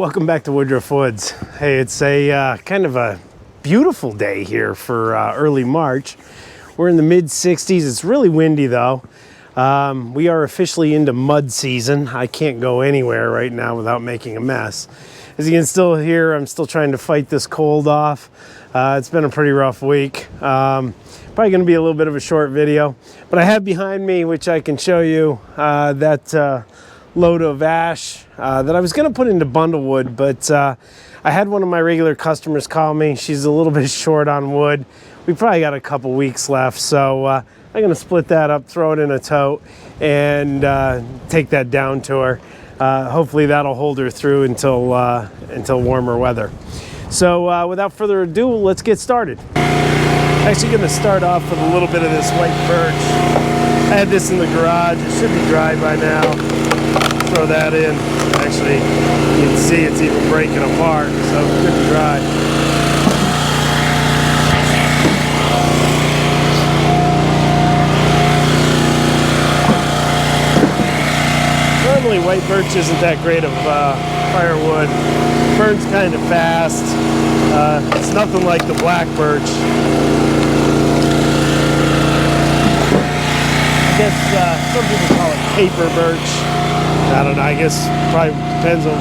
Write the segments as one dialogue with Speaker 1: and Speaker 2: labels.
Speaker 1: welcome back to Woodruff Woods. Hey, it's a kind of a beautiful day here for early March. We're in the mid 60s. It's really windy though. We are officially into mud season. I can't go anywhere right now without making a mess. As you can still hear, I'm still trying to fight this cold off. It's been a pretty rough week. Probably going to be a little bit of a short video, but I have behind me, which I can show you, that load of ash that I was going to put into bundle wood, but I had one of my regular customers call me. She's a little bit short on wood. We probably got a couple weeks left, so I'm going to split that up, throw it in a tote, and take that down to her. Hopefully that'll hold her through until warmer weather. So without further ado, let's get started. Actually going to start off with a little bit of this white birch. I had this in the garage. It should be dry by now. Throw that in. Actually, you can see it's even breaking apart, so good and dry. Normally white birch isn't that great of firewood. Burns kind of fast. It's nothing like the black birch. I guess some people call it paper birch. I don't know, I guess probably depends on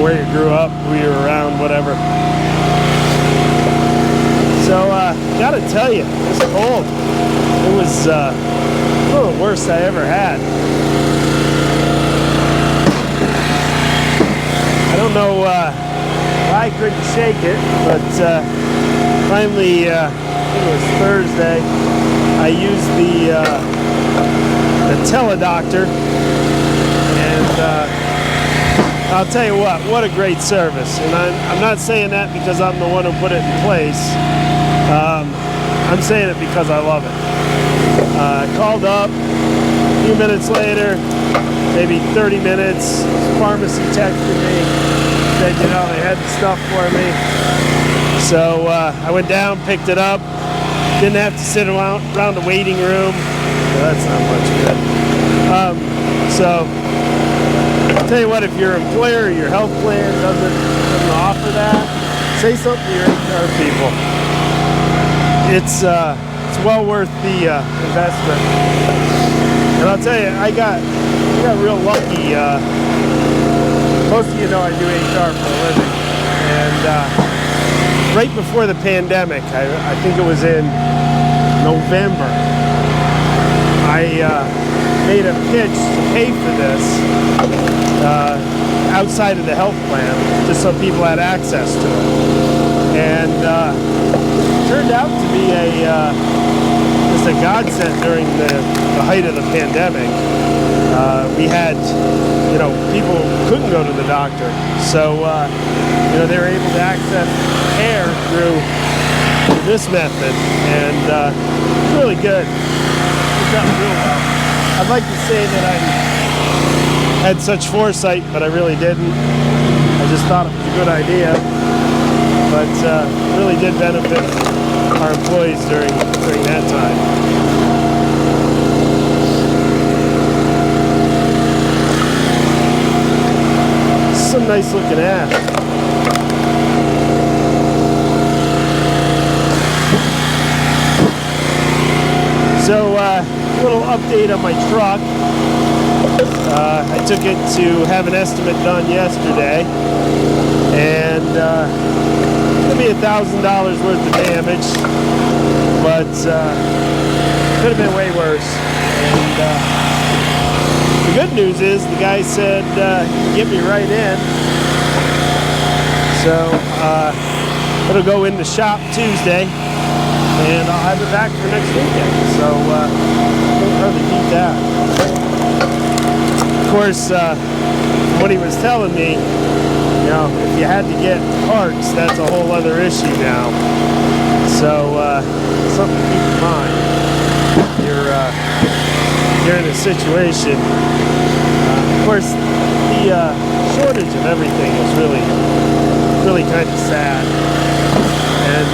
Speaker 1: where you grew up, who you're around, whatever. So gotta tell you, it's cold. It was one of the worst I ever had. I don't know why I couldn't shake it, but finally, I think it was Thursday, I used the teledoctor, and I'll tell you what a great service. And I'm not saying that because I'm the one who put it in place. I'm saying it because I love it. I called up a few minutes later, maybe 30 minutes, pharmacy texted me, said, they had the stuff for me. So I went down, picked it up, didn't have to sit around the waiting room. That's not much good. So I'll tell you what, if your employer or your health plan doesn't offer that, say something to your HR people. It's well worth the investment. And I'll tell you, I got real lucky. Most of you know I do HR for a living, and right before the pandemic, I think it was in November, I made a pitch to pay for this outside of the health plan, just so people had access to it. And it turned out to be just a godsend during the height of the pandemic. We had, people couldn't go to the doctor, so they were able to access care through this method, and it's really good. It's done real well. I'd like to say that I had such foresight, but I really didn't. I just thought it was a good idea, but really did benefit our employees during that time. Some nice looking ash. So a little update on my truck. I took it to have an estimate done yesterday, and it'll be $1,000 worth of damage, but could have been way worse. And the good news is the guy said he can get me right in, so it'll go in the shop Tuesday, and I'll have it back for next weekend. So don't hardly beat that. Of course, what he was telling me, if you had to get parts, that's a whole other issue now. So something to keep in mind. You're in a situation. Of course, the shortage of everything is really kind of sad. And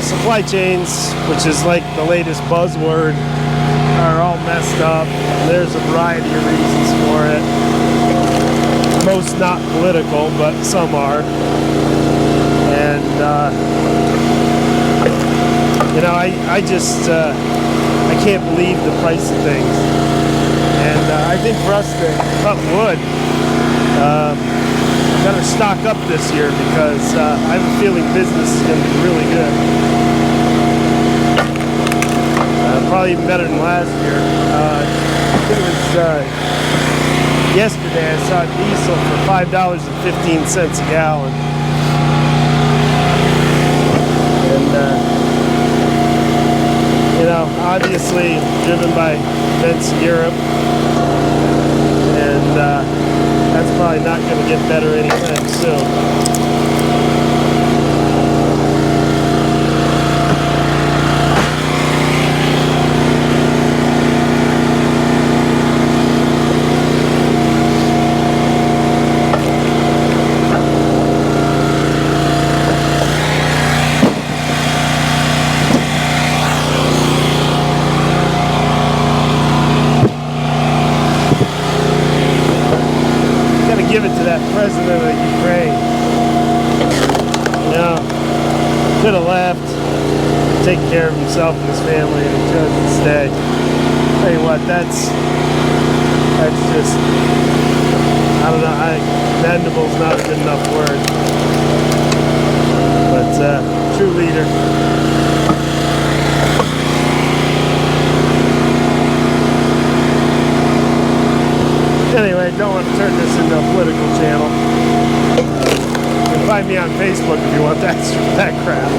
Speaker 1: supply chains, which is like the latest buzzword, are all messed up. There's a variety of reasons for it. most not political, but some are. And you know, I just I can't believe the price of things. And I think for us to cut wood, better stock up this year, because I have a feeling business is going to be really good. Probably even better than last year. I think it was yesterday I saw diesel for $5.15 a gallon. And you know, obviously driven by events in Europe, and that's probably not going to get better anytime soon. Give it to that president of Ukraine. You know, could have left, taken care of himself and his family, and he chose to stay. Tell you what, that's just, I don't know, commendable is not a good enough word, but true leader. Anyway, don't want to turn this into a political channel. You can find me on Facebook if you want that crap.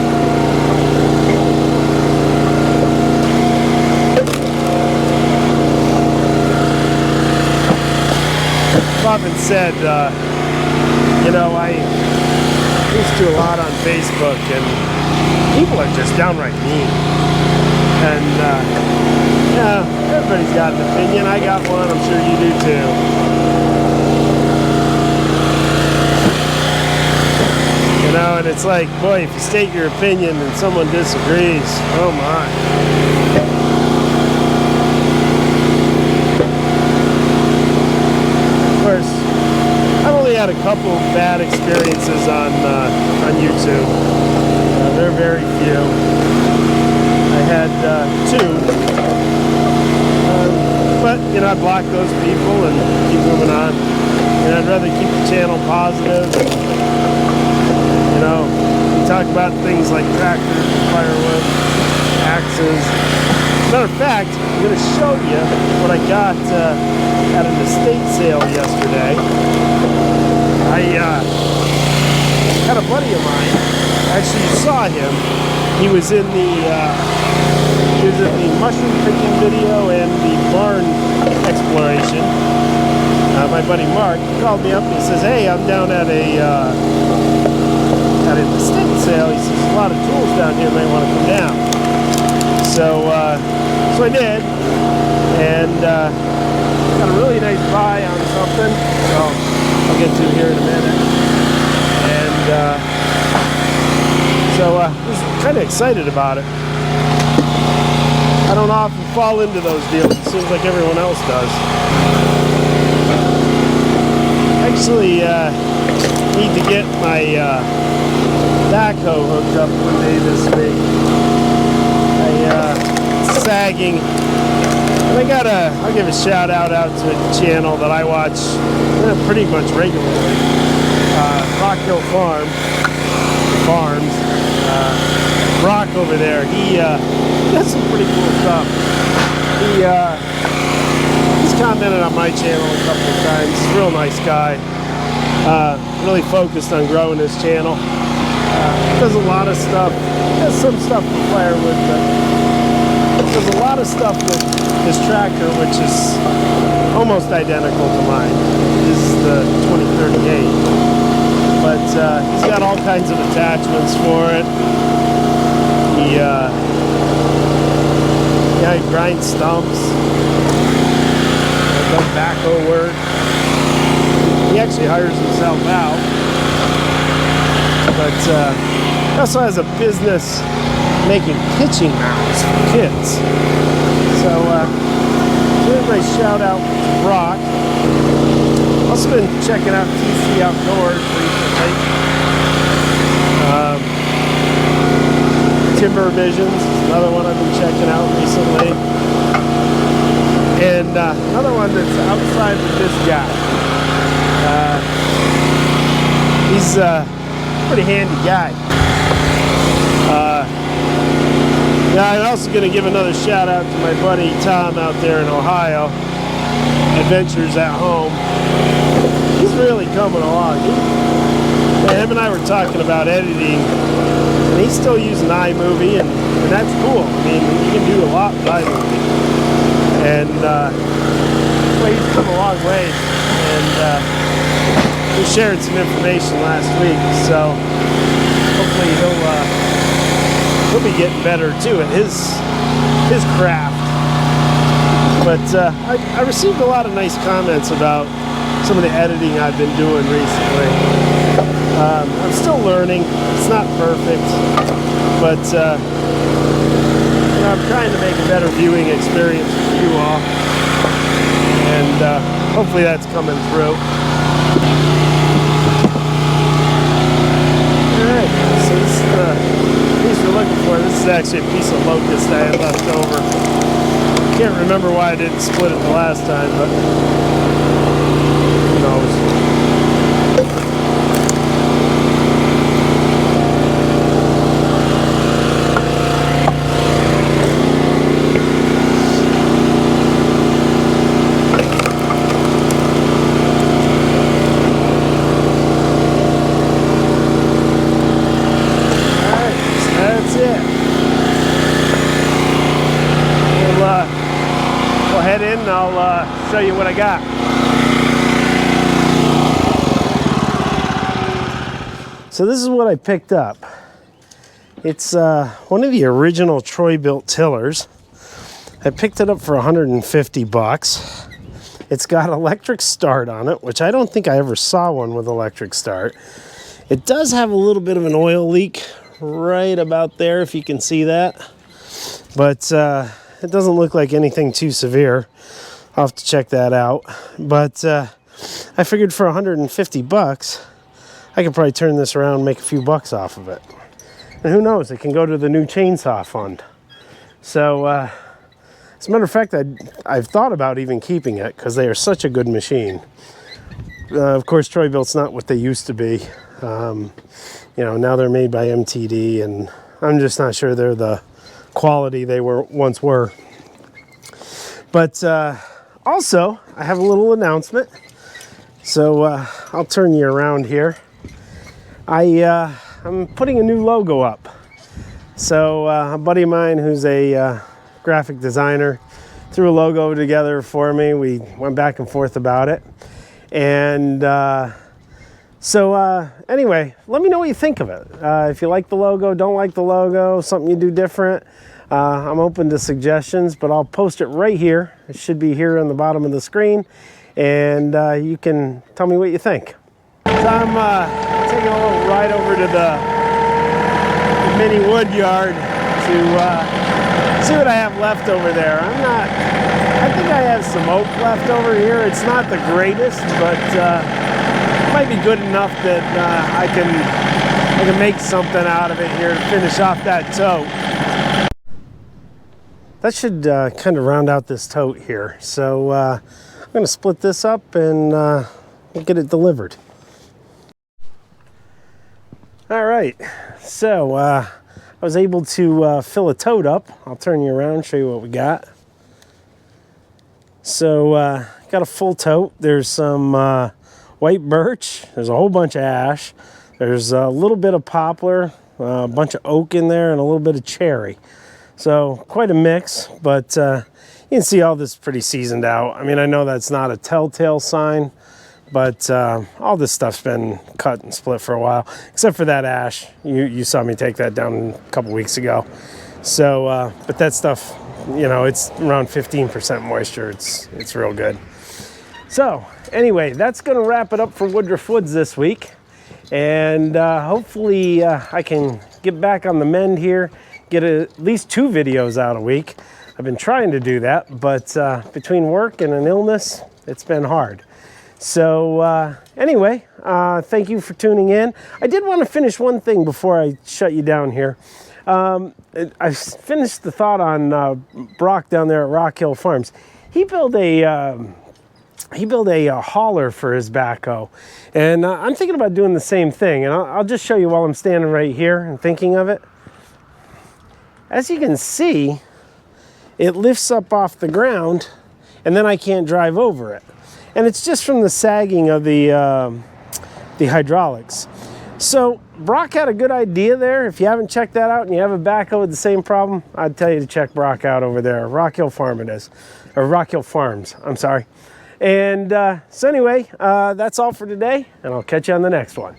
Speaker 1: I've often said, you know, I used to a lot on Facebook, and people are just downright mean. And yeah, everybody's got an opinion. I got one. I'm sure you do too. You know, and it's like, boy, if you state your opinion and someone disagrees, oh my. Of course, I've only had a couple of bad experiences on YouTube. They're very few. I had two. But, you know, I block those people and keep moving on. And I'd rather keep the channel positive. And, you know, we talk about things like tractors, firewood, axes. Matter of fact, I'm going to show you what I got at an estate sale yesterday. I had a buddy of mine. Actually, you saw him. He was in the mushroom picking video and the barn exploration. My buddy Mark called me up and he says, "Hey, I'm down at an estate sale." He says, "There's a lot of tools down here. You may want to come down." So I did, and got a really nice buy on something. So I'll get to here in a minute. And I was kind of excited about it. I don't often fall into those deals. It seems like everyone else does. Actually, need to get my backhoe hooked up one day this week. It's sagging. And I'll give a shout out to a channel that I watch pretty much regularly. Rockhill Farm. Farms. Brock over there, he does some pretty cool stuff. He's commented on my channel a couple of times. He's a real nice guy. Really focused on growing his channel. Does a lot of stuff. Does some stuff with firewood, but does a lot of stuff with his tractor, which is almost identical to mine. This is the 2038. But he's got all kinds of attachments for it. He grinds stumps. Does backhoe work. He actually hires himself out. But he also has a business making pitching mounts for kids. So, everybody shout out to Brock. Also been checking out TC Outdoors recently. Timber Visions, another one I've been checking out recently. And another one that's outside of this guy. He's a pretty handy guy. Yeah, I'm also going to give another shout out to my buddy Tom out there in Ohio, Adventures at Home. He's really coming along. Him and I were talking about editing, and he's still using iMovie, and that's cool. I mean, you can do a lot with iMovie. And well, he's come a long way, and we shared some information last week, so hopefully he'll be getting better too at his craft. But I received a lot of nice comments about some of the editing I've been doing recently. I'm still learning. It's not perfect, but you know, I'm trying to make a better viewing experience for you all, and hopefully that's coming through. Alright, so this is the piece we're looking for. This is actually a piece of locust I had left over. Can't remember why I didn't split it the last time, but who knows. Head in and I'll show you what I got. So this is what I picked up. It's one of the original Troy-built tillers. I picked it up for 150 bucks. It's got electric start on it, which I don't think I ever saw one with electric start. It does have a little bit of an oil leak right about there, if you can see that. But it doesn't look like anything too severe. I'll have to check that out. But I figured for 150 bucks, I could probably turn this around and make a few bucks off of it. And who knows, it can go to the new chainsaw fund. So, as a matter of fact, I've thought about even keeping it because they are such a good machine. Of course, Troy-built's not what they used to be. You know, now they're made by MTD, and I'm just not sure they're the quality they once were. But also, I have a little announcement. So I'll turn you around here. I'm putting a new logo up. So a buddy of mine who's a graphic designer threw a logo together for me. We went back and forth about it. And so anyway, let me know what you think of it. If you like the logo, don't like the logo, something you do different. I'm open to suggestions, but I'll post it right here. It should be here on the bottom of the screen, and you can tell me what you think. So I'm taking a little ride over to the mini wood yard to see what I have left over there. I think I have some oak left over here. It's not the greatest, but it might be good enough that I can make something out of it here to finish off that tote. That should kind of round out this tote here. So I'm going to split this up and get it delivered. All right, so I was able to fill a tote up. I'll turn you around, show you what we got. So got a full tote. There's some white birch. There's a whole bunch of ash. There's a little bit of poplar, a bunch of oak in there, and a little bit of cherry. So quite a mix, but you can see all this pretty seasoned out. I mean, I know that's not a telltale sign, but all this stuff's been cut and split for a while, except for that ash. You saw me take that down a couple weeks ago. So, but that stuff, you know, it's around 15% moisture. It's real good. So anyway, that's going to wrap it up for Woodruff Woods this week. And hopefully I can get back on the mend here, get at least 2 videos out a week. I've been trying to do that, but between work and an illness, it's been hard. So anyway, thank you for tuning in. I did want to finish one thing before I shut you down here. I finished the thought on Brock down there at Rockhill Farms. He built a hauler for his backhoe, and I'm thinking about doing the same thing. And I'll just show you while I'm standing right here and thinking of it. As you can see, it lifts up off the ground, and then I can't drive over it. And it's just from the sagging of the hydraulics. So Brock had a good idea there. If you haven't checked that out and you have a backhoe with the same problem, I'd tell you to check Brock out over there. Rockhill Farm it is. Or Rockhill Farms, I'm sorry. And so anyway, that's all for today, and I'll catch you on the next one.